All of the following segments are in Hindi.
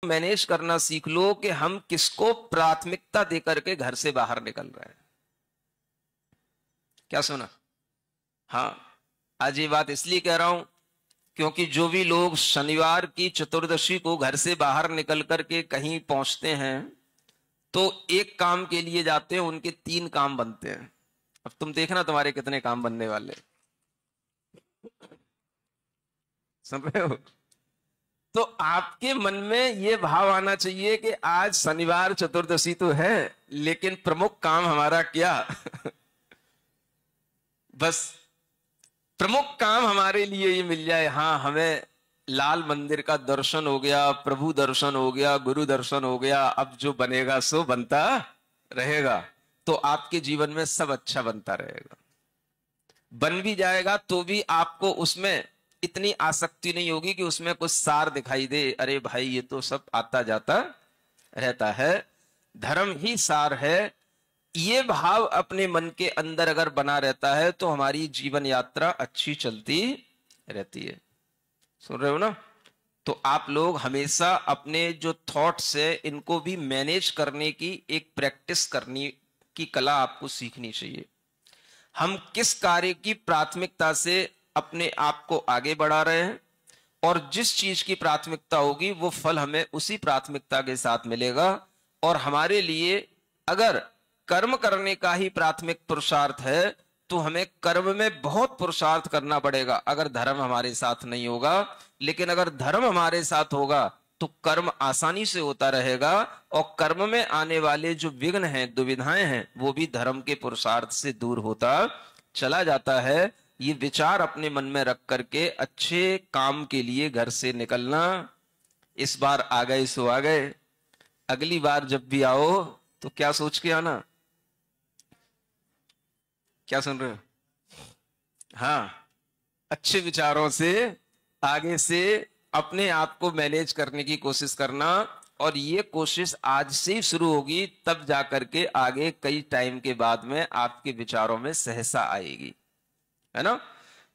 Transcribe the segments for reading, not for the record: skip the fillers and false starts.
मैनेज करना सीख लो कि हम किसको प्राथमिकता देकर के घर से बाहर निकल रहे हैं। क्या सुना? हाँ, आज ये बात इसलिए कह रहा हूं क्योंकि जो भी लोग शनिवार की चतुर्दशी को घर से बाहर निकल करके कहीं पहुंचते हैं तो एक काम के लिए जाते हैं, उनके 3 काम बनते हैं। अब तुम देखना तुम्हारे कितने काम बनने वाले। सुन रहे हो? तो आपके मन में यह भाव आना चाहिए कि आज शनिवार चतुर्दशी तो है, लेकिन प्रमुख काम हमारा क्या? बस प्रमुख काम हमारे लिए ये मिल जाए, हाँ हमें लाल मंदिर का दर्शन हो गया, प्रभु दर्शन हो गया, गुरु दर्शन हो गया, अब जो बनेगा सो बनता रहेगा। तो आपके जीवन में सब अच्छा बनता रहेगा। बन भी जाएगा तो भी आपको उसमें इतनी आसक्ति नहीं होगी कि उसमें कुछ सार दिखाई दे, अरे भाई ये तो सब आता जाता रहता है, धर्म ही सार है। ये भाव अपने मन के अंदर अगर बना रहता है तो हमारी जीवन यात्रा अच्छी चलती रहती है। सुन रहे हो ना? तो आप लोग हमेशा अपने जो थॉट्स है इनको भी मैनेज करने की एक प्रैक्टिस करनी की कला आपको सीखनी चाहिए। हम किस कार्य की प्राथमिकता से अपने आप को आगे बढ़ा रहे हैं और जिस चीज की प्राथमिकता होगी वो फल हमें उसी प्राथमिकता के साथ मिलेगा। और हमारे लिए अगर कर्म करने का ही प्राथमिक पुरुषार्थ है तो हमें कर्म में बहुत पुरुषार्थ करना पड़ेगा अगर धर्म हमारे साथ नहीं होगा। लेकिन अगर धर्म हमारे साथ होगा तो कर्म आसानी से होता रहेगा और कर्म में आने वाले जो विघ्न हैं, दुविधाएं हैं, वो भी धर्म के पुरुषार्थ से दूर होता चला जाता है। ये विचार अपने मन में रख करके अच्छे काम के लिए घर से निकलना। इस बार आ गए सो आ गए, अगली बार जब भी आओ तो क्या सोच के आना। क्या सुन रहे हो? हाँ, अच्छे विचारों से आगे से अपने आप को मैनेज करने की कोशिश करना। और ये कोशिश आज से ही शुरू होगी, तब जाकर के आगे कई टाइम के बाद में आपके विचारों में सहसा आएगी, है ना?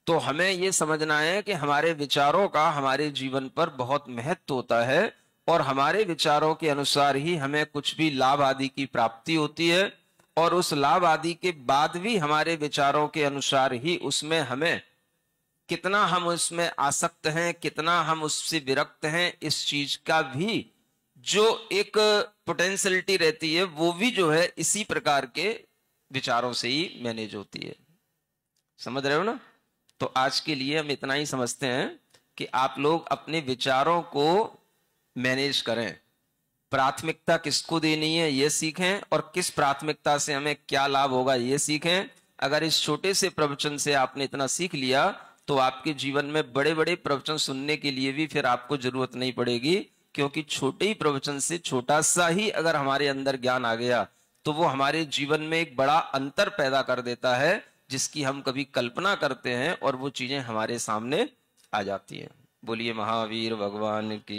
तो हमें ये समझना है कि हमारे विचारों का हमारे जीवन पर बहुत महत्व होता है और हमारे विचारों के अनुसार ही हमें कुछ भी लाभ आदि की प्राप्ति होती है और उस लाभ आदि के बाद भी हमारे विचारों के अनुसार ही उसमें हमें कितना हम उसमें आसक्त हैं, कितना हम उससे विरक्त हैं, इस चीज का भी जो एक पोटेंशियलिटी रहती है वो भी जो है इसी प्रकार के विचारों से ही मैनेज होती है। समझ रहे हो ना? तो आज के लिए हम इतना ही समझते हैं कि आप लोग अपने विचारों को मैनेज करें, प्राथमिकता किसको देनी है ये सीखें और किस प्राथमिकता से हमें क्या लाभ होगा ये सीखें। अगर इस छोटे से प्रवचन से आपने इतना सीख लिया तो आपके जीवन में बड़े बड़े प्रवचन सुनने के लिए भी फिर आपको जरूरत नहीं पड़ेगी, क्योंकि छोटे ही प्रवचन से छोटा सा ही अगर हमारे अंदर ज्ञान आ गया तो वो हमारे जीवन में एक बड़ा अंतर पैदा कर देता है जिसकी हम कभी कल्पना करते हैं और वो चीजें हमारे सामने आ जाती हैं। बोलिए महावीर भगवान की।